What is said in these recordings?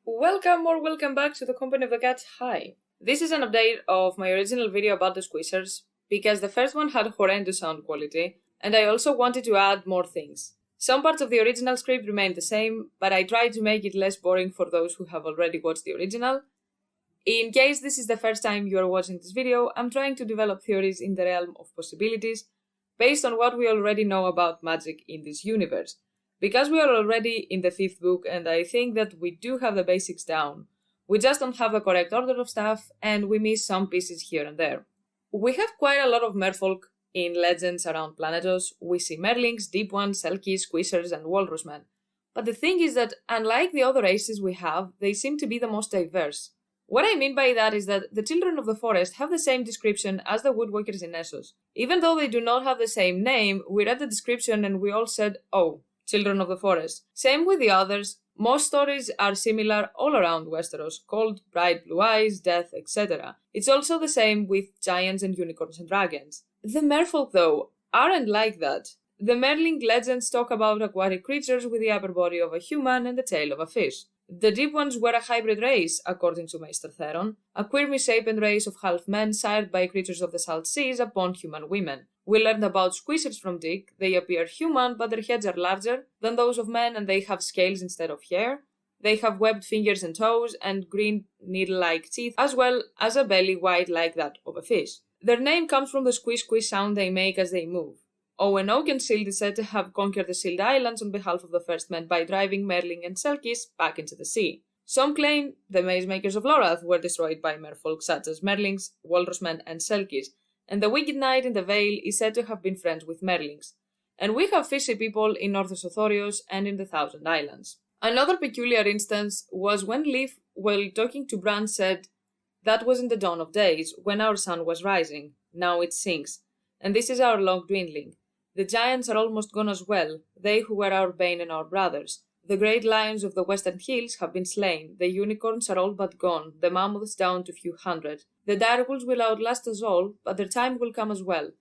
Welcome or welcome back to the Company of the Cat. Hi. This is an update of my original video about the Squishers, because the first one had horrendous sound quality, and I also wanted to add more things. Some parts of the original script remained the same, but I tried to make it less boring for those who have already watched the original. In case this is the first time you are watching this video, I'm trying to develop theories in the realm of possibilities, based on what we already know about magic in this universe. Because we are already in the 5th book and I think that we do have the basics down, we just don't have the correct order of stuff and we miss some pieces here and there. We have quite a lot of Merfolk in legends around Planetos. We see Merlings, Deep Ones, Selkies, Squishers and Walrusmen. But the thing is that unlike the other races we have, they seem to be the most diverse. What I mean by that is that the children of the forest have the same description as the woodworkers in Essos. Even though they do not have the same name, we read the description and we all said, oh, children of the forest. Same with the others. Most stories are similar all around Westeros, cold, bright blue eyes, death, etc. It's also the same with giants and unicorns and dragons. The Merfolk, though, aren't like that. The Merling legends talk about aquatic creatures with the upper body of a human and the tail of a fish. The Deep Ones were a hybrid race, according to Maester Theron, a queer misshapen race of half-men sired by creatures of the salt seas upon human women. We learned about Squishers from Dick. They appear human, but their heads are larger than those of men and they have scales instead of hair. They have webbed fingers and toes and green needle-like teeth, as well as a belly white like that of a fish. Their name comes from the squish-squish sound they make as they move. Owen Oakenshield is said to have conquered the Sealed Islands on behalf of the First Men by driving Merling and Selkies back into the sea. Some claim the Maze Makers of Lorath were destroyed by Merfolk such as Merlings, Walrusmen and Selkies, and the Wicked Knight in the Vale is said to have been friends with Merlings. And we have fishy people in Northern Sothorios and in the Thousand Islands. Another peculiar instance was when Leaf, while talking to Bran, said, "That was in the dawn of days, when our sun was rising. Now it sinks, and this is our log dwindling. The giants are almost gone as well, they who were our bane and our brothers. The great lions of the western hills have been slain, the unicorns are all but gone, the mammoths down to few hundred. The direwolves will outlast us all, but their time will come as well.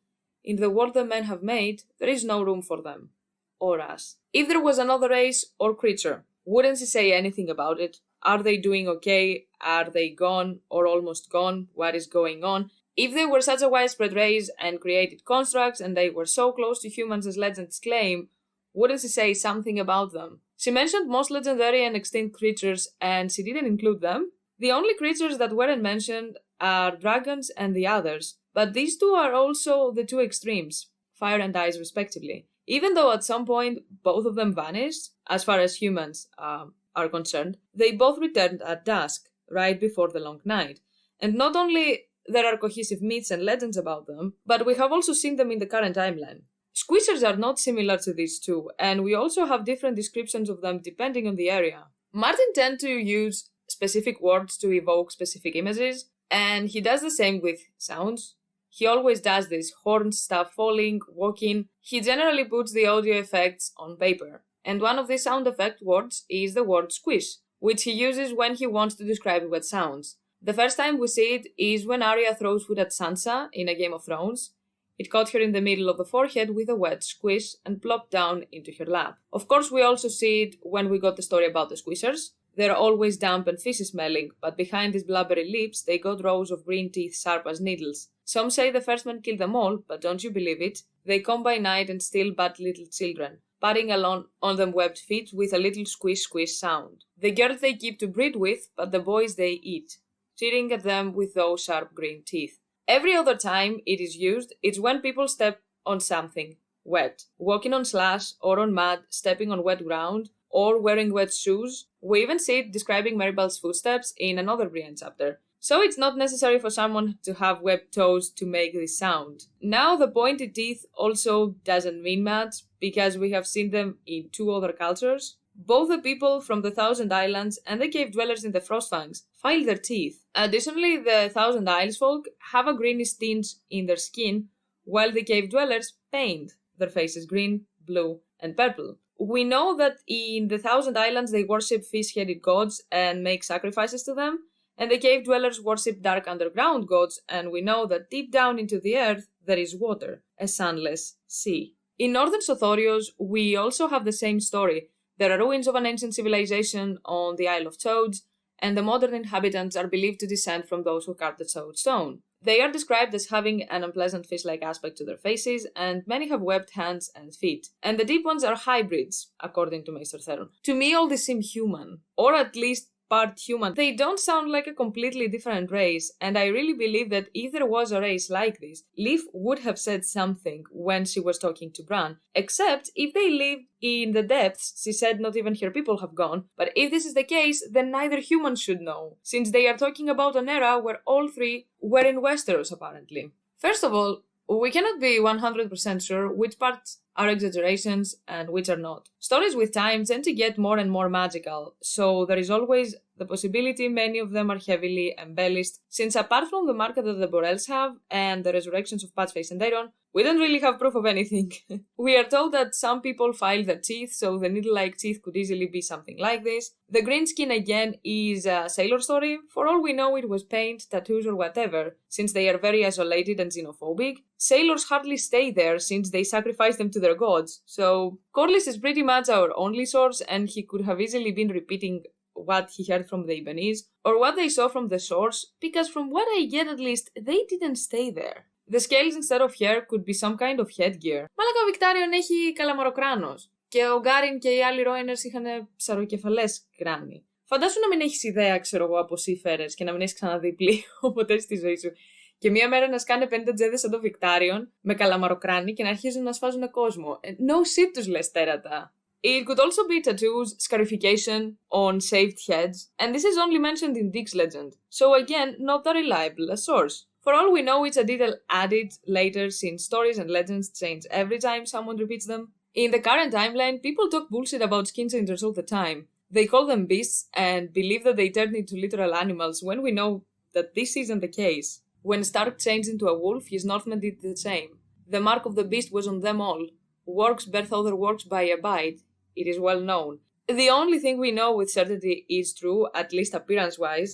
In the world the men have made, there is no room for them. Or us." If there was another race or creature, wouldn't she say anything about it? Are they doing okay? Are they gone or almost gone? What is going on? If they were such a widespread race and created constructs and they were so close to humans as legends claim, wouldn't she say something about them? She mentioned most legendary and extinct creatures and she didn't include them. The only creatures that weren't mentioned are dragons and the others, but these two are also the two extremes, fire and ice respectively. Even though at some point both of them vanished, as far as humans are concerned, they both returned at dusk, right before the long night. And not only there are cohesive myths and legends about them, but we have also seen them in the current timeline. Squishers are not similar to these two, and we also have different descriptions of them depending on the area. Martin tends to use specific words to evoke specific images, and he does the same with sounds. He always does this: horns, stuff falling, walking. He generally puts the audio effects on paper. And one of these sound effect words is the word squish, which he uses when he wants to describe wet sounds. The first time we see it is when Arya throws food at Sansa in a Game of Thrones. It caught her in the middle of the forehead with a wet squish and plopped down into her lap. Of course, we also see it when we got the story about the Squishers. They're always damp and fishy smelling, but behind these blubbery lips they got rows of green teeth sharp as needles. Some say the First Men killed them all, but don't you believe it? They come by night and steal but little children, padding along on them webbed feet with a little squish squish sound. The girls they keep to breed with, but the boys they eat, tearing at them with those sharp green teeth. Every other time it is used, it's when people step on something wet, walking on slush or on mud, stepping on wet ground, or wearing wet shoes. We even see it describing Maribel's footsteps in another Brienne chapter. So it's not necessary for someone to have webbed toes to make this sound. Now the pointed teeth also doesn't mean much, because we have seen them in two other cultures. Both the people from the Thousand Islands and the cave dwellers in the Frostfangs file their teeth. Additionally, the Thousand Isles folk have a greenish tinge in their skin, while the cave dwellers paint their faces green, blue, and purple. We know that in the Thousand Islands they worship fish-headed gods and make sacrifices to them, and the cave dwellers worship dark underground gods, and we know that deep down into the earth there is water, a sunless sea. In Northern Sothorios, we also have the same story. There are ruins of an ancient civilization on the Isle of Toads, and the modern inhabitants are believed to descend from those who carved the stone. They are described as having an unpleasant fish-like aspect to their faces, and many have webbed hands and feet. And the Deep Ones are hybrids, according to Mr. Theron. To me, all these seem human, or at least part human. They don't sound like a completely different race, and I really believe that if there was a race like this, Liv would have said something when she was talking to Bran, except if they lived in the depths. She said not even her people have gone, but if this is the case, then neither humans should know, since they are talking about an era where all three were in Westeros apparently. First of all, we cannot be 100% sure which parts are exaggerations and which are not. Stories with time tend to get more and more magical, so there is always the possibility many of them are heavily embellished, since apart from the market that the Borrells have and the resurrections of Patchface and Iron, we don't really have proof of anything. We are told that some people filed their teeth, so the needle-like teeth could easily be something like this. The green skin again is a sailor story. For all we know, it was paint, tattoos or whatever, since they are very isolated and xenophobic. Sailors hardly stay there since they sacrifice them to their gods, so Corlys is pretty much our only source, and he could have easily been repeating what he heard from the Ibanese, or what they saw from the source, because from what I get at least, they didn't stay there. The scales instead of hair could be some kind of headgear. Μάλακα ο Victarion έχει καλαμαροκράνος. Και ο Γκάριν και οι άλλοι Ρόινερς είχαν ψαροκεφαλές κράνη. Φαντάσου να μην έχεις ιδέα, ξέρω εγώ, από σύφερες και να μην έχεις ξαναδεί πλοίο ποτέ στη ζωή σου. Και μία μέρα να σκάνε 50 τζέδες σαν το Victarion με καλαμαροκράνη και να αρχίζουν να σφάζουν κόσμο. No shit τους λες τέρατα. It could also be tattoos, scarification on shaved heads, and this is only mentioned in Dick's legend, so again, not a reliable source. For all we know, it's a detail added later since stories and legends change every time someone repeats them. In the current timeline, people talk bullshit about skin changers all the time. They call them beasts and believe that they turn into literal animals when we know that this isn't the case. When Stark changed into a wolf, his Northmen did the same. The mark of the beast was on them all. Works birth other works by a bite. It is well known. The only thing we know with certainty is true, at least appearance-wise,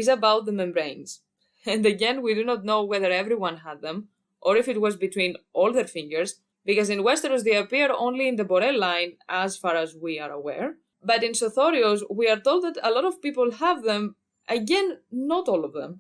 is about the membranes. And again, we do not know whether everyone had them, or if it was between all their fingers, because in Westeros they appear only in the Borrell line, as far as we are aware. But in Sothorios, we are told that a lot of people have them, again, not all of them.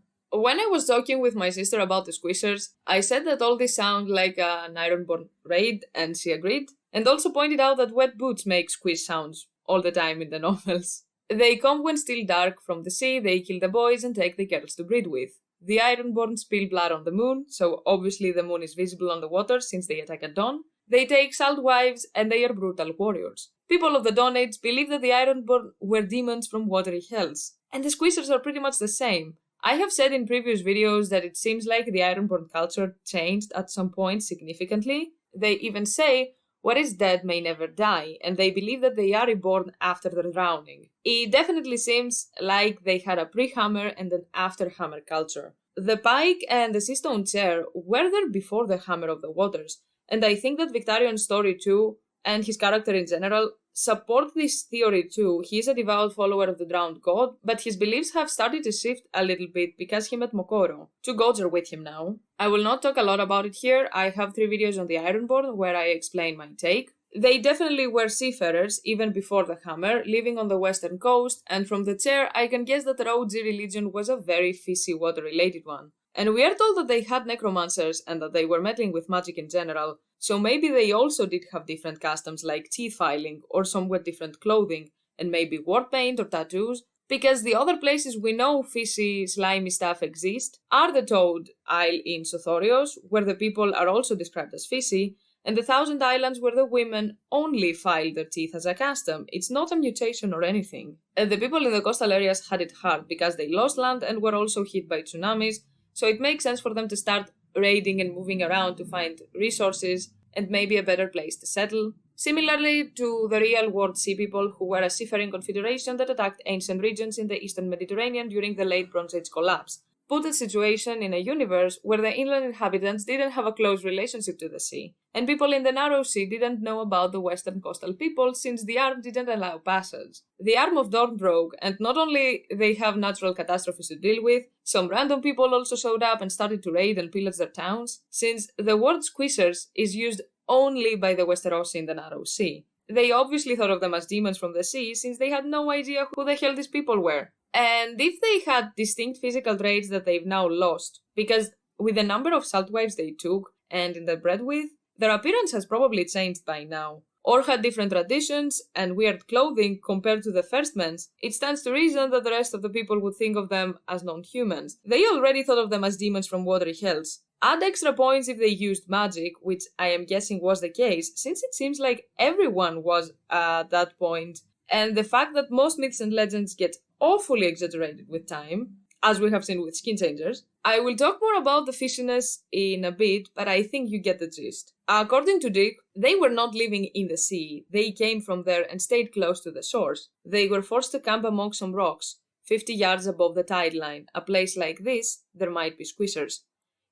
When I was talking with my sister about the Squishers, I said that all this sound like an Ironborn raid, and she agreed, and also pointed out that wet boots make squish sounds all the time in the novels. They come when still dark from the sea, they kill the boys and take the girls to breed with. The Ironborn spill blood on the moon, so obviously the moon is visible on the water since they attack at dawn. They take salt wives and they are brutal warriors. People of the Dawn Age believe that the Ironborn were demons from watery hells, and the Squishers are pretty much the same. I have said in previous videos that it seems like the Ironborn culture changed at some point significantly. They even say, what is dead may never die, and they believe that they are reborn after their drowning. It definitely seems like they had a pre-hammer and an after-hammer culture. The pike and the sea stone chair were there before the hammer of the waters, and I think that Victarion's story too, and his character in general, support this theory too. He is a devout follower of the drowned god, but his beliefs have started to shift a little bit because he met Mokoro. Two gods are with him now. I will not talk a lot about it here. I have 3 videos on the Ironborn where I explain my take. They definitely were seafarers even before the hammer, living on the western coast, and from the chair I can guess that their OG religion was a very fishy water-related one. And we are told that they had necromancers and that they were meddling with magic in general, so maybe they also did have different customs like teeth filing or somewhat different clothing, and maybe war paint or tattoos, because the other places we know fishy, slimy stuff exist are the Toad Isle in Sothorios, where the people are also described as fishy, and the Thousand Islands where the women only file their teeth as a custom. It's not a mutation or anything. And the people in the coastal areas had it hard because they lost land and were also hit by tsunamis, so it makes sense for them to start raiding and moving around to find resources and maybe a better place to settle. Similarly to the real world sea people who were a seafaring confederation that attacked ancient regions in the eastern Mediterranean during the late Bronze Age collapse. Put a situation in a universe where the inland inhabitants didn't have a close relationship to the sea, and people in the narrow sea didn't know about the western coastal people since the arm didn't allow passage. The arm of Dorne broke, and not only they have natural catastrophes to deal with, some random people also showed up and started to raid and pillage their towns, since the word Squishers is used only by the Westerosi in the narrow sea. They obviously thought of them as demons from the sea since they had no idea who the hell these people were. And if they had distinct physical traits that they've now lost, because with the number of salt wives they took and interbred with, their appearance has probably changed by now, or had different traditions and weird clothing compared to the first men's, it stands to reason that the rest of the people would think of them as non-humans. They already thought of them as demons from watery hells. Add extra points if they used magic, which I am guessing was the case, since it seems like everyone was at that point, and the fact that most myths and legends get awfully exaggerated with time, as we have seen with skin changers. I will talk more about the fishiness in a bit, but I think you get the gist. According to Dick, they were not living in the sea, they came from there and stayed close to the shores. They were forced to camp among some rocks, 50 yards above the tide line. A place like this, there might be squishers.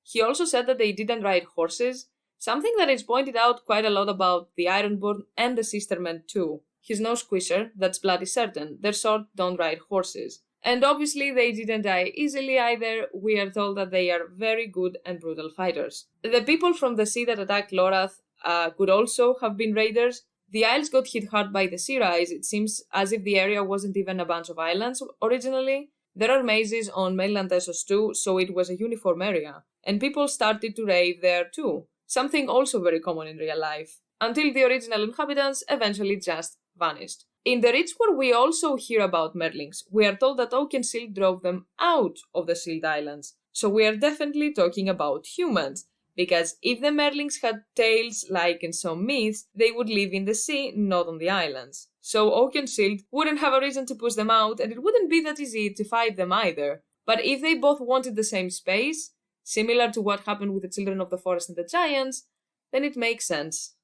He also said that they didn't ride horses, something that is pointed out quite a lot about the Ironborn and the Sistermen too. He's no squisher, that's bloody certain, their sort don't ride horses. And obviously they didn't die easily either, we are told that they are very good and brutal fighters. The people from the sea that attacked Lorath could also have been raiders. The Isles got hit hard by the sea rise, it seems as if the area wasn't even a bunch of islands originally. There are mazes on mainland Essos too, so it was a uniform area. And people started to rave there too, something also very common in real life, until the original inhabitants eventually just vanished. In the Reach where we also hear about Merlings, we are told that Oakenshield drove them out of the Sealed Islands, so we are definitely talking about humans, because if the Merlings had tails like in some myths, they would live in the sea, not on the islands. So Oakenshield wouldn't have a reason to push them out, and it wouldn't be that easy to fight them either. But if they both wanted the same space, similar to what happened with the Children of the Forest and the Giants, then it makes sense.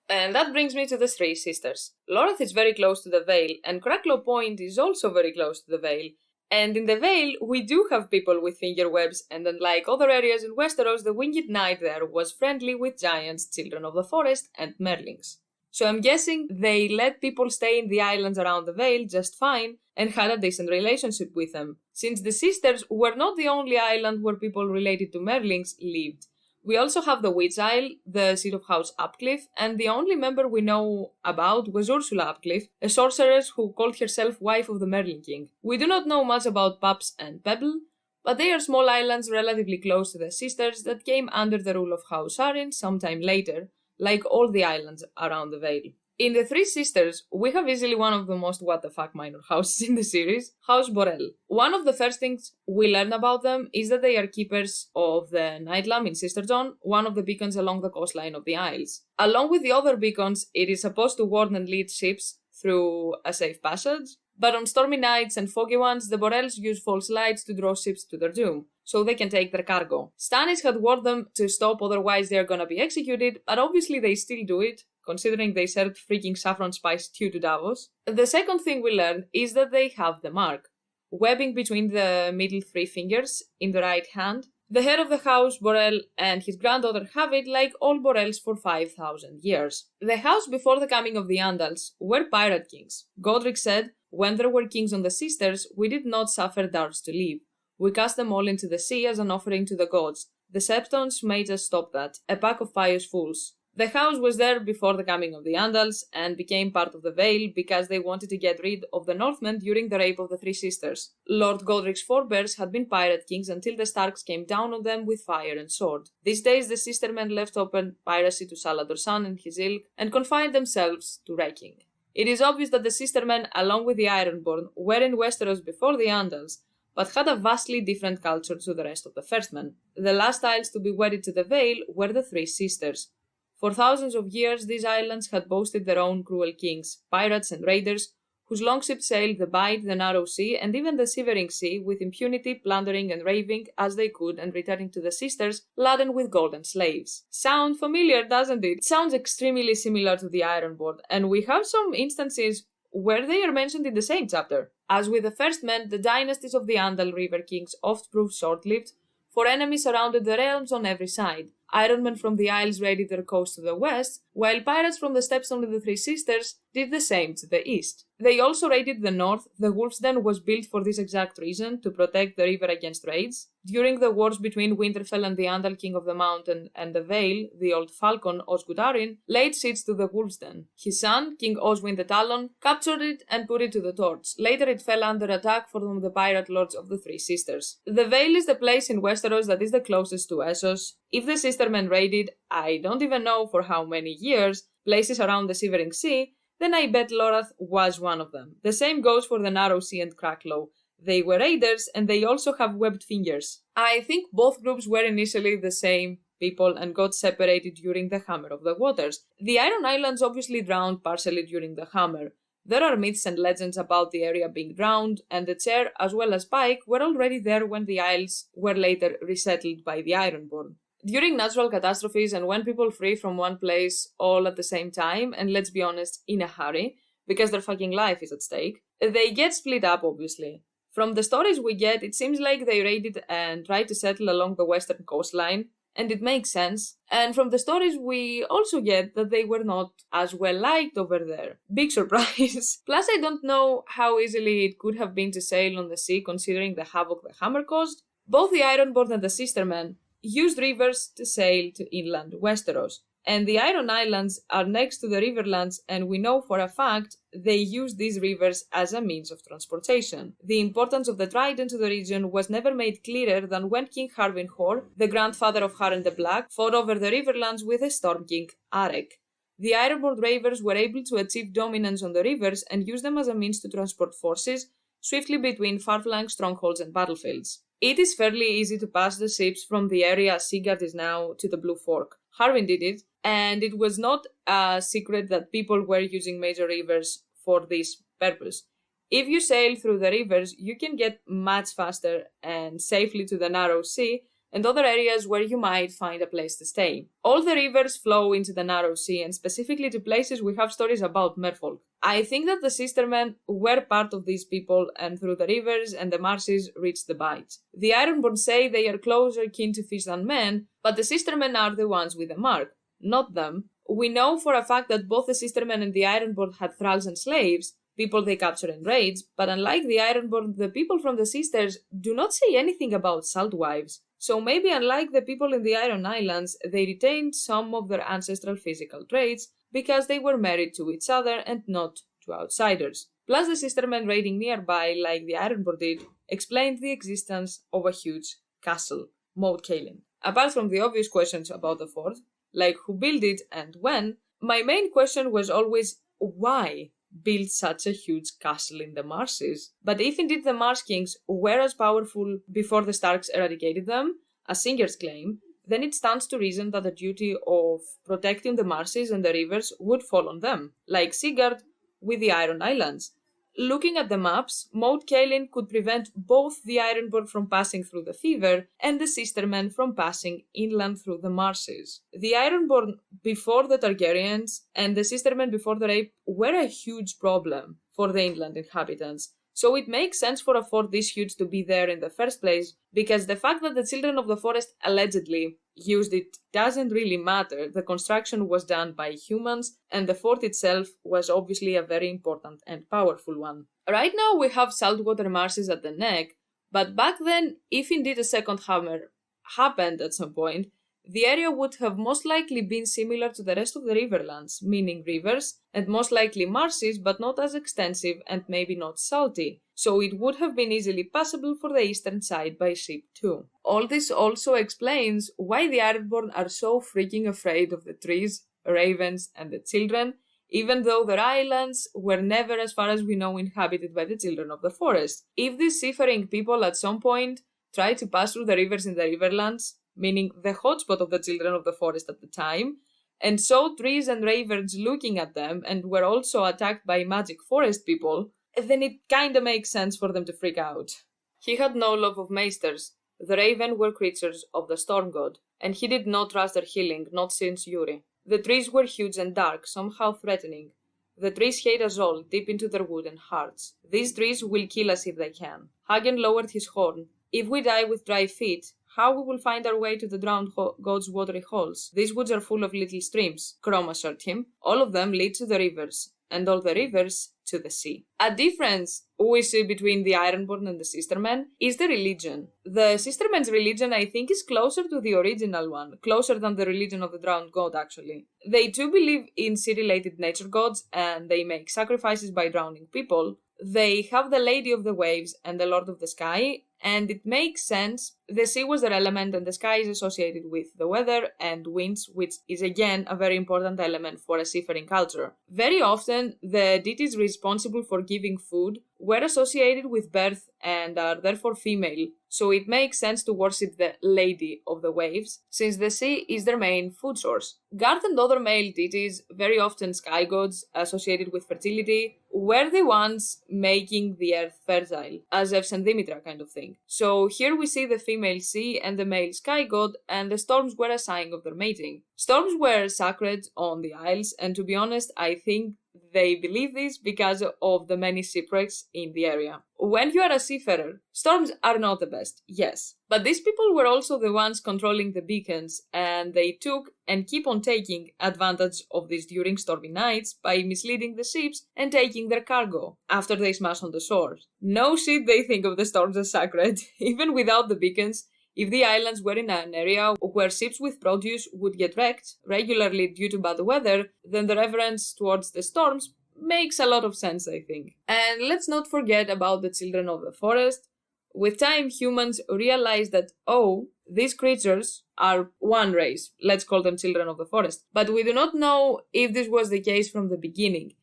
And that brings me to the Three Sisters. Lorath is very close to the Vale, and Cracklow Point is also very close to the Vale. And in the Vale, we do have people with finger webs, and unlike other areas in Westeros, the Winged Knight there was friendly with giants, Children of the Forest, and Merlings. So I'm guessing they let people stay in the islands around the Vale just fine, and had a decent relationship with them, since the Sisters were not the only island where people related to Merlings lived. We also have the Witch Isle, the seat of House Upcliff, and the only member we know about was Ursula Upcliff, a sorceress who called herself wife of the Merlin King. We do not know much about Paps and Pebble, but they are small islands relatively close to the Sisters that came under the rule of House Arryn sometime later, like all the islands around the Vale. In the Three Sisters, we have easily one of the most what-the-fuck minor houses in the series, House Borel. One of the first things we learn about them is that they are keepers of the Night Lamp in Sisterton, one of the beacons along the coastline of the Isles. Along with the other beacons, it is supposed to warn and lead ships through a safe passage, but on stormy nights and foggy ones, the Borels use false lights to draw ships to their doom, so they can take their cargo. Stannis had warned them to stop, otherwise they are gonna be executed, but obviously they still do it, considering they served freaking saffron spice stew to Davos. The second thing we learn is that they have the mark, webbing between the middle three fingers in the right hand. The head of the house, Borel, and his granddaughter have it like all Borels for 5,000 years. The house before the coming of the Andals were pirate kings. Godric said, "When there were kings on the Sisters, we did not suffer doubts to live. We cast them all into the sea as an offering to the gods. The Septons made us stop that, a pack of pious fools." The house was there before the coming of the Andals and became part of the Vale because they wanted to get rid of the Northmen during the rape of the Three Sisters. Lord Godric's forebears had been pirate kings until the Starks came down on them with fire and sword. These days the Sistermen left open piracy to Salador Saan and his ilk and confined themselves to wrecking. It is obvious that the Sistermen, along with the Ironborn, were in Westeros before the Andals, but had a vastly different culture to the rest of the First Men. The last isles to be wedded to the Vale were the Three Sisters. For thousands of years, these islands had boasted their own cruel kings, pirates and raiders, whose longships sailed the Bight, the Narrow Sea, and even the Shivering Sea with impunity, plundering and raving as they could and returning to the Sisters, laden with gold and slaves. Sound familiar, doesn't it? It sounds extremely similar to the Ironborn, and we have some instances where they are mentioned in the same chapter. As with the First Men, the dynasties of the Andal River Kings oft proved short-lived, for enemies surrounded the realms on every side. Ironmen from the Isles raided their coast to the west, while pirates from the Stepstone of the Three Sisters did the same to the east. They also raided the north. The Wolf's Den was built for this exact reason, to protect the river against raids. During the wars between Winterfell and the Andal King of the Mountain and the Vale, the old Falcon, Osgutarin, laid siege to the Wolf's Den. His son, King Oswin the Talon, captured it and put it to the torch. Later it fell under attack from the pirate lords of the Three Sisters. The Vale is the place in Westeros that is the closest to Essos. If the Sistermen raided, I don't even know for how many years, places around the Shivering Sea, then I bet Lorath was one of them. The same goes for the Narrow Sea and Cracklow. They were raiders, and they also have webbed fingers. I think both groups were initially the same people and got separated during the Hammer of the Waters. The Iron Islands obviously drowned partially during the Hammer. There are myths and legends about the area being drowned, and the Chair as well as Pike were already there when the Isles were later resettled by the Ironborn. During natural catastrophes and when people flee from one place all at the same time, and let's be honest, in a hurry, because their fucking life is at stake, they get split up obviously. From the stories we get, it seems like they raided and tried to settle along the western coastline, and it makes sense. And from the stories we also get that they were not as well liked over there. Big surprise. Plus I don't know how easily it could have been to sail on the sea considering the havoc the Hammer caused. Both the Ironborn and the Sistermen used rivers to sail to inland Westeros. And the Iron Islands are next to the Riverlands, and we know for a fact they used these rivers as a means of transportation. The importance of the Trident to the region was never made clearer than when King Harwin Hoare, the grandfather of Harren the Black, fought over the Riverlands with the Storm King Arek. The Ironborn Ravers were able to achieve dominance on the rivers and use them as a means to transport forces swiftly between far-flung strongholds and battlefields. It is fairly easy to pass the ships from the area Sigurd is now to the Blue Fork. Harwin did it, and it was not a secret that people were using major rivers for this purpose. If you sail through the rivers, you can get much faster and safely to the Narrow Sea and other areas where you might find a place to stay. All the rivers flow into the Narrow Sea, and specifically to places we have stories about Merfolk. I think that the Sistermen were part of these people, and through the rivers and the marshes reached the Bight. The Ironborn say they are closer kin to fish than men, but the Sistermen are the ones with the mark, not them. We know for a fact that both the Sistermen and the Ironborn had thralls and slaves, people they capture in raids, but unlike the Ironborn, the people from the Sisters do not say anything about salt wives. So maybe unlike the people in the Iron Islands, they retained some of their ancestral physical traits because they were married to each other and not to outsiders. Plus the Sistermen raiding nearby, like the Ironborn did, explained the existence of a huge castle, Moat Cailin. Apart from the obvious questions about the fort, like who built it and when, my main question was always why build such a huge castle in the marshes? But if indeed the Marsh Kings were as powerful before the Starks eradicated them, as singers claim, then it stands to reason that the duty of protecting the marshes and the rivers would fall on them, like Sigurd with the Iron Islands. Looking at the maps, Moat Cailin could prevent both the Ironborn from passing through the Fever and the Sistermen from passing inland through the marshes. The Ironborn before the Targaryens and the Sistermen before the rape were a huge problem for the inland inhabitants, so it makes sense for a fort this huge to be there in the first place, because the fact that the Children of the Forest allegedly used it doesn't really matter. The construction was done by humans, and the fort itself was obviously a very important and powerful one. Right now we have saltwater marshes at the neck, but back then, if indeed a second hammer happened at some point, the area would have most likely been similar to the rest of the Riverlands, meaning rivers, and most likely marshes, but not as extensive and maybe not salty, so it would have been easily passable for the eastern side by ship too. All this also explains why the Ironborn are so freaking afraid of the trees, ravens, and the children, even though their islands were never, as far as we know, inhabited by the Children of the Forest. If these seafaring people at some point tried to pass through the rivers in the Riverlands, meaning the hotspot of the Children of the Forest at the time, and saw trees and ravens looking at them and were also attacked by magic forest people, then it kinda makes sense for them to freak out. He had no love of maesters. The raven were creatures of the storm god, and he did not trust their healing, not since Yuri. The trees were huge and dark, somehow threatening. The trees hate us all, deep into their wooden hearts. These trees will kill us if they can. Hagen lowered his horn. If we die with dry feet, how we will find our way to the drowned god's watery halls? These woods are full of little streams, Crom assured him. All of them lead to the rivers, and all the rivers to the sea. A difference we see between the Ironborn and the Sistermen is the religion. The Sistermen's religion, I think, is closer to the original one, closer than the religion of the drowned god, actually. They too believe in sea-related nature gods, and they make sacrifices by drowning people. They have the Lady of the Waves and the Lord of the Sky, and it makes sense. The sea was their element, and the sky is associated with the weather and winds, which is again a very important element for a seafaring culture. Very often, the deities responsible for giving food were associated with birth and are therefore female, so it makes sense to worship the Lady of the Waves, since the sea is their main food source. Garth and other male deities, very often sky gods associated with fertility, were the ones making the earth fertile, as Zeus and Demeter kind of thing. So here we see the female sea and the male sky god, and the storms were a sign of their mating. Storms were sacred on the Isles, and to be honest, I think they believe this because of the many shipwrecks in the area. When you are a seafarer, storms are not the best, yes. But these people were also the ones controlling the beacons, and they took and keep on taking advantage of this during stormy nights by misleading the ships and taking their cargo after they smash on the shores. No shit, they think of the storms as sacred. Even without the beacons, if the islands were in an area where ships with produce would get wrecked regularly due to bad weather, then the reverence towards the storms makes a lot of sense, I think. And let's not forget about the children of the forest. With time, humans realize that, oh, these creatures are one race. Let's call them children of the forest. But we do not know if this was the case from the beginning.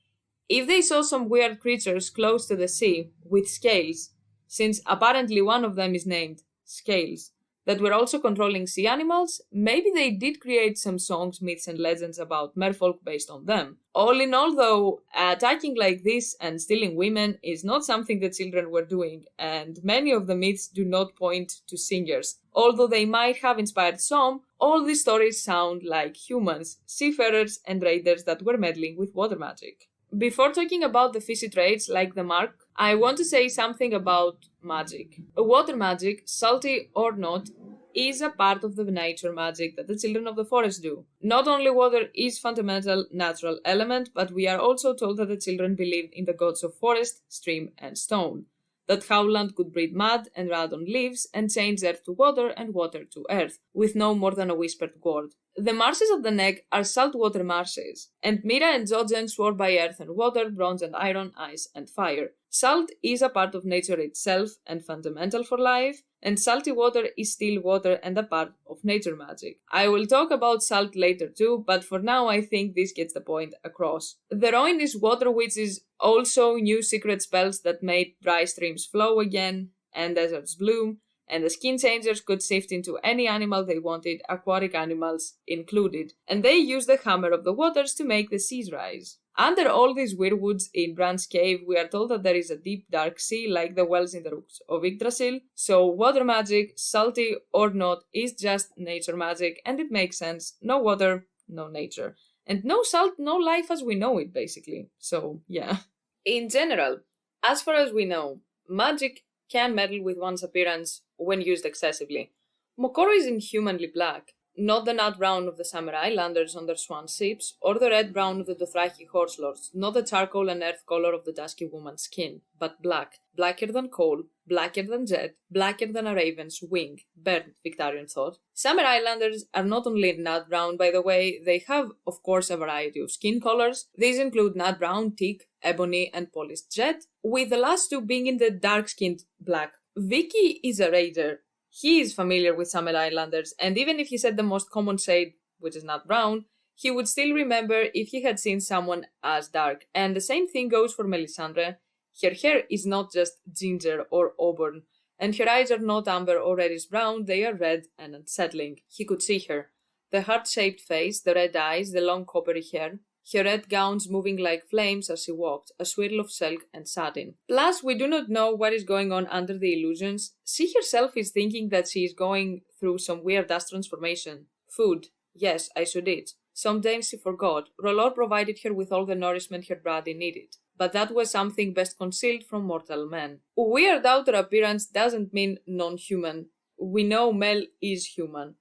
If they saw some weird creatures close to the sea with scales, since apparently one of them is named Scales, that were also controlling sea animals, maybe they did create some songs, myths, and legends about merfolk based on them. All in all, though, attacking like this and stealing women is not something the children were doing, and many of the myths do not point to singers. Although they might have inspired some, all these stories sound like humans, seafarers, and raiders that were meddling with water magic. Before talking about the fishy traits like the mark, I want to say something about magic. Water magic, salty or not, is a part of the nature magic that the children of the forest do. Not only water is fundamental natural element, but we are also told that the children believed in the gods of forest, stream, and stone. That Howland could breed mud and rot on leaves and change earth to water and water to earth, with no more than a whispered word. The marshes at the neck are saltwater marshes, and Mira and Jojen swore by earth and water, bronze and iron, ice and fire. Salt is a part of nature itself and fundamental for life, and salty water is still water and a part of nature magic. I will talk about salt later too, but for now I think this gets the point across. The Roin is water witches also knew secret spells that made dry streams flow again, and deserts bloom, and the skin changers could shift into any animal they wanted, aquatic animals included, and they used the hammer of the waters to make the seas rise. Under all these weirwoods in Bran's cave, we are told that there is a deep dark sea like the wells in the rooks of Yggdrasil, so water magic, salty or not, is just nature magic, and it makes sense. No water, no nature. And no salt, no life as we know it, basically. So, yeah. In general, as far as we know, magic can meddle with one's appearance when used excessively. Mokoro is inhumanly black, not the nut brown of the Summer Islanders on their swan ships, or the red brown of the Dothraki horse lords, not the charcoal and earth color of the dusky woman's skin, but black, blacker than coal, blacker than jet, blacker than a raven's wing, burnt, Victorian thought. Summer Islanders are not only nut brown, by the way, they have, of course, a variety of skin colors. These include nut brown, teak, ebony, and polished jet, with the last two being in the dark-skinned black. Wiki is a raider. He is familiar with Summer Islanders, and even if he said the most common shade, which is not brown, he would still remember if he had seen someone as dark. And the same thing goes for Melisandre. Her hair is not just ginger or auburn, and her eyes are not amber or reddish brown, they are red and unsettling. He could see her. The heart-shaped face, the red eyes, the long coppery hair, her red gowns moving like flames as she walked, a swirl of silk and satin. Plus, we do not know what is going on under the illusions. She herself is thinking that she is going through some weird dust transformation. Food. Yes, I should eat. Sometimes she forgot. Rolor provided her with all the nourishment her body needed. But that was something best concealed from mortal men. Weird outer appearance doesn't mean non-human. We know Mel is human.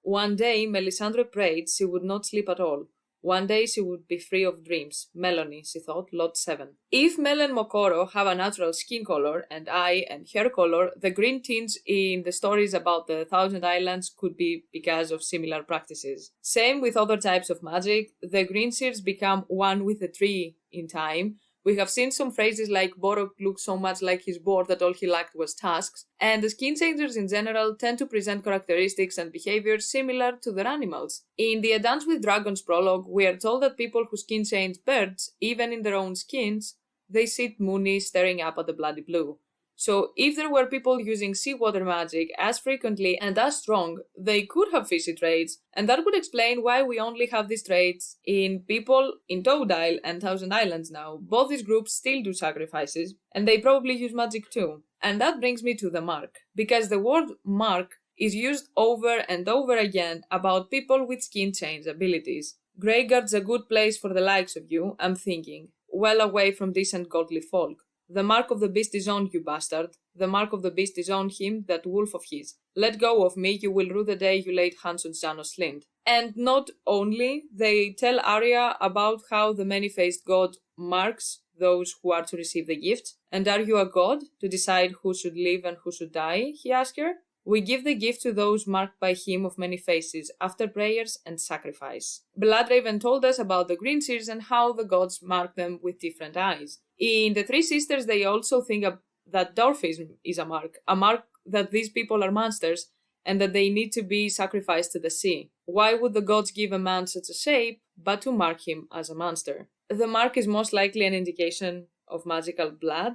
One day, Melisandre prayed she would not sleep at all. One day she would be free of dreams. Melanie, she thought, Lot 7. If Mel and Mokoro have a natural skin color, and eye and hair color, the green tinge in the stories about the Thousand Islands could be because of similar practices. Same with other types of magic. The green seers become one with the tree in time. We have seen some phrases like Borok looks so much like his board that all he lacked was tasks, and the skin changers in general tend to present characteristics and behaviors similar to their animals. In the A Dance with Dragons prologue, we are told that people who skin change birds, even in their own skins, they sit moony staring up at the bloody blue. So if there were people using seawater magic as frequently and as strong, they could have fishy traits, and that would explain why we only have these traits in people in Toad Isle and Thousand Islands now. Both these groups still do sacrifices, and they probably use magic too. And that brings me to the mark, because the word mark is used over and over again about people with skin change abilities. Greyguard's a good place for the likes of you, I'm thinking, well away from decent godly folk. The mark of the beast is on you, bastard. The mark of the beast is on him, that wolf of his. Let go of me, you will rue the day you laid hands on Janos Lind. And not only, they tell Arya about how the many-faced god marks those who are to receive the gift. And are you a god, to decide who should live and who should die, he asked her. We give the gift to those marked by him of many faces, after prayers and sacrifice. Bloodraven told us about the green seers and how the gods mark them with different eyes. In the Three Sisters, they also think that dwarfism is a mark that these people are monsters, and that they need to be sacrificed to the sea. Why would the gods give a man such a shape, but to mark him as a monster? The mark is most likely an indication of magical blood.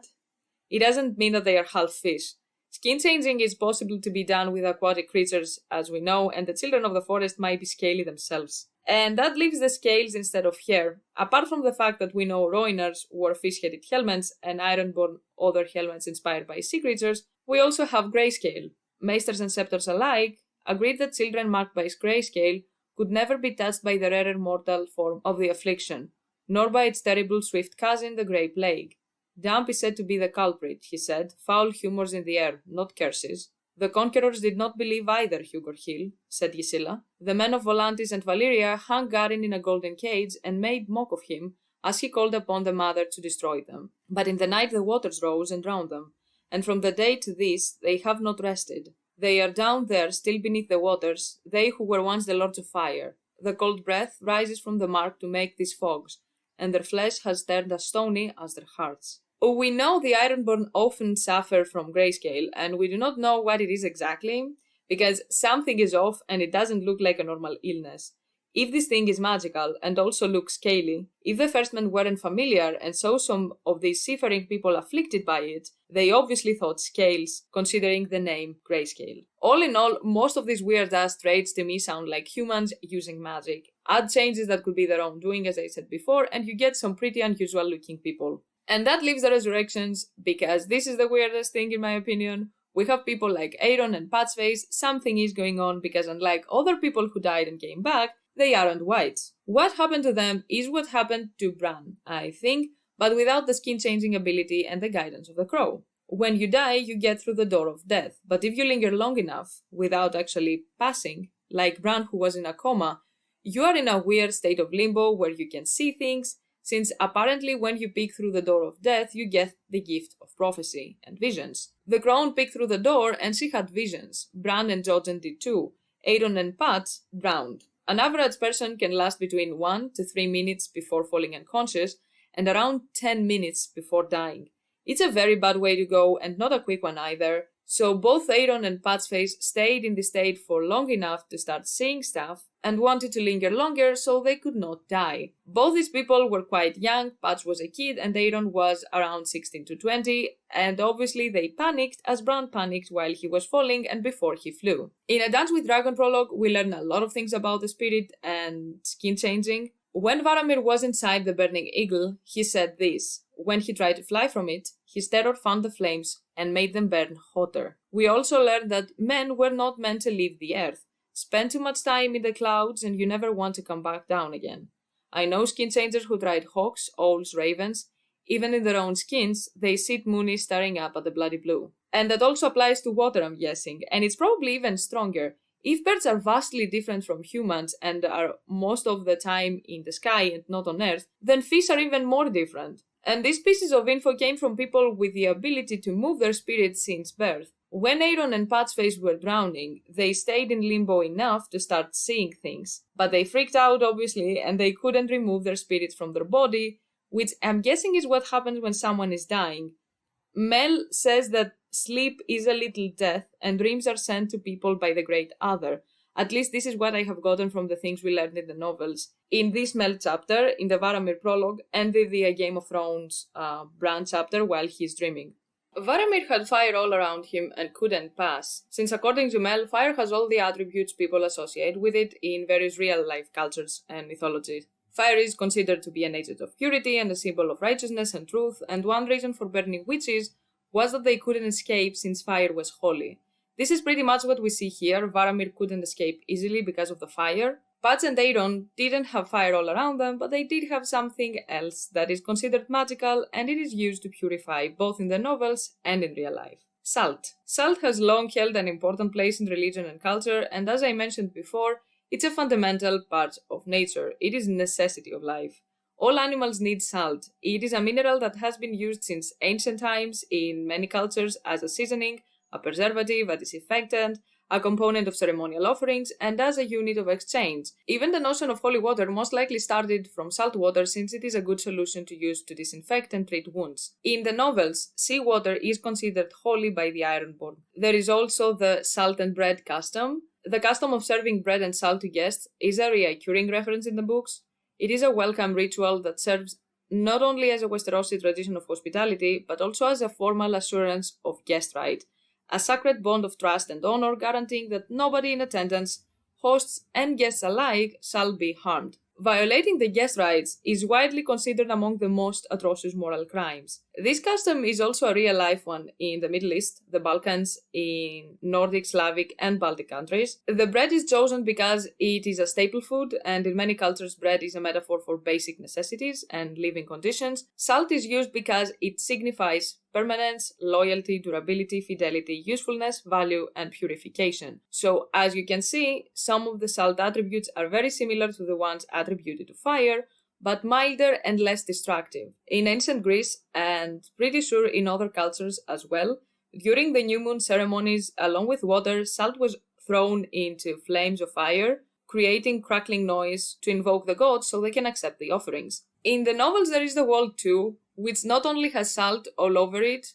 It doesn't mean that they are half fish. Skin changing is possible to be done with aquatic creatures, as we know, and the children of the forest might be scaly themselves. And that leaves the scales instead of hair. Apart from the fact that we know Roiners wore fish-headed helmets and Ironborn other helmets inspired by sea creatures, we also have grayscale. Maesters and Scepters alike agreed that children marked by grayscale could never be touched by the rarer mortal form of the affliction, nor by its terrible swift cousin, the Grey Plague. Damp is said to be the culprit, he said, foul humours in the air, not curses. The conquerors did not believe either, Hugor Hill, said Gisela. The men of Volantis and Valyria hung Garin in a golden cage and made mock of him as he called upon the mother to destroy them. But in the night the waters rose and drowned them, and from the day to this they have not rested. They are down there still beneath the waters, they who were once the lords of fire. The cold breath rises from the mark to make these fogs, and their flesh has turned as stony as their hearts. We know the Ironborn often suffer from grayscale, and we do not know what it is exactly, because something is off and it doesn't look like a normal illness. If this thing is magical and also looks scaly, if the first men weren't familiar and saw some of these seafaring people afflicted by it, they obviously thought scales, considering the name grayscale. All in all, most of these weird-ass traits to me sound like humans using magic. Add changes that could be their own doing, as I said before, and you get some pretty unusual-looking people. And that leaves the resurrections, because this is the weirdest thing in my opinion. We have people like Aaron and Patchface. Something is going on, because unlike other people who died and came back, they aren't whites. What happened to them is what happened to Bran, I think, but without the skin-changing ability and the guidance of the crow. When you die, you get through the door of death, but if you linger long enough, without actually passing, like Bran who was in a coma, you are in a weird state of limbo where you can see things, since apparently when you peek through the door of death, you get the gift of prophecy and visions. The crown peeked through the door and she had visions. Bran and Jojen did too. Aaron and Pat drowned. An average person can last between 1 to 3 minutes before falling unconscious and around 10 minutes before dying. It's a very bad way to go and not a quick one either. So both Aaron and Patchface stayed in the state for long enough to start seeing stuff and wanted to linger longer so they could not die. Both these people were quite young. Patch was a kid and Aaron was around 16 to 20, and obviously they panicked as Bran panicked while he was falling and before he flew. In A Dance with Dragon prologue, we learn a lot of things about the spirit and skin changing. When Varamir was inside the burning eagle, he said this. When he tried to fly from it, his terror found the flames and made them burn hotter. We also learned that men were not meant to leave the earth. Spend too much time in the clouds and you never want to come back down again. I know skin changers who tried hawks, owls, ravens. Even in their own skins, they sit moony staring up at the bloody blue. And that also applies to water, I'm guessing, and it's probably even stronger. If birds are vastly different from humans and are most of the time in the sky and not on Earth, then fish are even more different. And these pieces of info came from people with the ability to move their spirits since birth. When Aaron and Patchface were drowning, they stayed in limbo enough to start seeing things. But they freaked out, obviously, and they couldn't remove their spirits from their body, which I'm guessing is what happens when someone is dying. Mel says that sleep is a little death, and dreams are sent to people by the Great Other. At least this is what I have gotten from the things we learned in the novels. In this Mel chapter, in the Varamir prologue, and the Game of Thrones Bran chapter while he's dreaming. Varamir had fire all around him and couldn't pass, since according to Mel, fire has all the attributes people associate with it in various real-life cultures and mythologies. Fire is considered to be an agent of purity and a symbol of righteousness and truth, and one reason for burning witches was that they couldn't escape since fire was holy. This is pretty much what we see here. Varamir couldn't escape easily because of the fire. Patch and Aaron didn't have fire all around them, but they did have something else that is considered magical, and it is used to purify both in the novels and in real life. Salt. Salt has long held an important place in religion and culture, and as I mentioned before, it's a fundamental part of nature. It is a necessity of life. All animals need salt. It is a mineral that has been used since ancient times in many cultures as a seasoning, a preservative, a disinfectant, a component of ceremonial offerings, and as a unit of exchange. Even the notion of holy water most likely started from salt water, since it is a good solution to use to disinfect and treat wounds. In the novels, seawater is considered holy by the Ironborn. There is also the salt and bread custom. The custom of serving bread and salt to guests is a recurring reference in the books. It is a welcome ritual that serves not only as a Westerosi tradition of hospitality, but also as a formal assurance of guest right, a sacred bond of trust and honor guaranteeing that nobody in attendance, hosts and guests alike, shall be harmed. Violating the guest rights is widely considered among the most atrocious moral crimes. This custom is also a real-life one in the Middle East, the Balkans, in Nordic, Slavic and Baltic countries. The bread is chosen because it is a staple food, and in many cultures bread is a metaphor for basic necessities and living conditions. Salt is used because it signifies permanence, loyalty, durability, fidelity, usefulness, value, and purification. So, as you can see, some of the salt attributes are very similar to the ones attributed to fire, but milder and less destructive. In ancient Greece, and pretty sure in other cultures as well, during the new moon ceremonies, along with water, salt was thrown into flames of fire, creating crackling noise to invoke the gods so they can accept the offerings. In the novels there is the wall too, which not only has salt all over it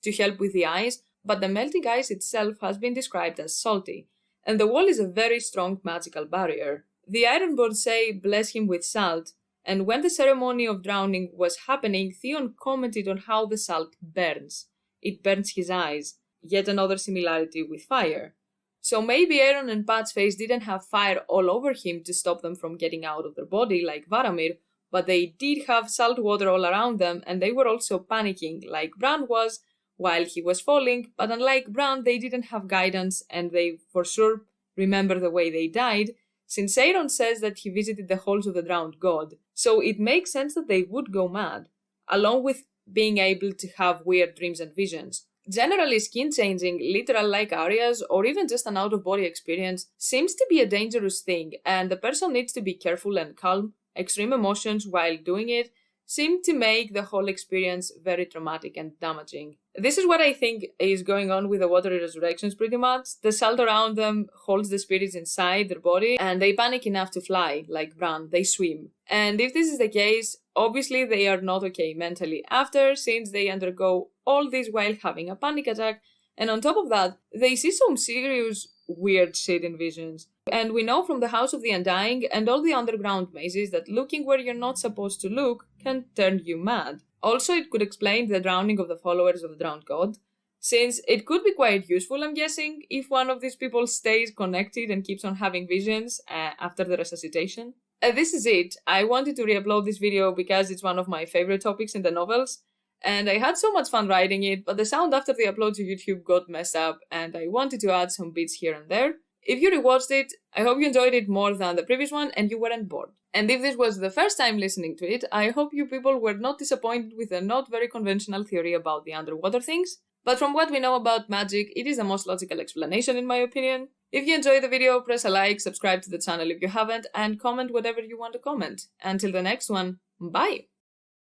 to help with the ice, but the melting ice itself has been described as salty, and the wall is a very strong magical barrier. The Ironborn say, "Bless him with salt," and when the ceremony of drowning was happening, Theon commented on how the salt burns. It burns his eyes, yet another similarity with fire. So maybe Aaron and Patchface didn't have fire all over him to stop them from getting out of their body like Varamir, but they did have salt water all around them, and they were also panicking like Bran was while he was falling, but unlike Bran, they didn't have guidance, and they for sure remember the way they died, since Aaron says that he visited the halls of the drowned god. So it makes sense that they would go mad, along with being able to have weird dreams and visions. Generally, skin changing, literal like areas, or even just an out-of-body experience seems to be a dangerous thing, and the person needs to be careful and calm. Extreme emotions while doing it seem to make the whole experience very traumatic and damaging. This is what I think is going on with the watery resurrections pretty much. The salt around them holds the spirits inside their body, and they panic enough to fly, like Bran, they swim. And if this is the case, obviously they are not okay mentally after, since they undergo all this while having a panic attack, and on top of that, they see some serious weird shit in visions. And we know from the House of the Undying and all the underground mazes that looking where you're not supposed to look can turn you mad. Also, it could explain the drowning of the followers of the drowned god, since it could be quite useful, I'm guessing, if one of these people stays connected and keeps on having visions after the resuscitation. This is it. I wanted to re-upload this video because it's one of my favorite topics in the novels, and I had so much fun writing it, but the sound after the upload to YouTube got messed up, and I wanted to add some bits here and there. If you rewatched it, I hope you enjoyed it more than the previous one and you weren't bored. And if this was the first time listening to it, I hope you people were not disappointed with a not very conventional theory about the underwater things. But from what we know about magic, it is the most logical explanation in my opinion. If you enjoyed the video, press a like, subscribe to the channel if you haven't, and comment whatever you want to comment. Until the next one, bye!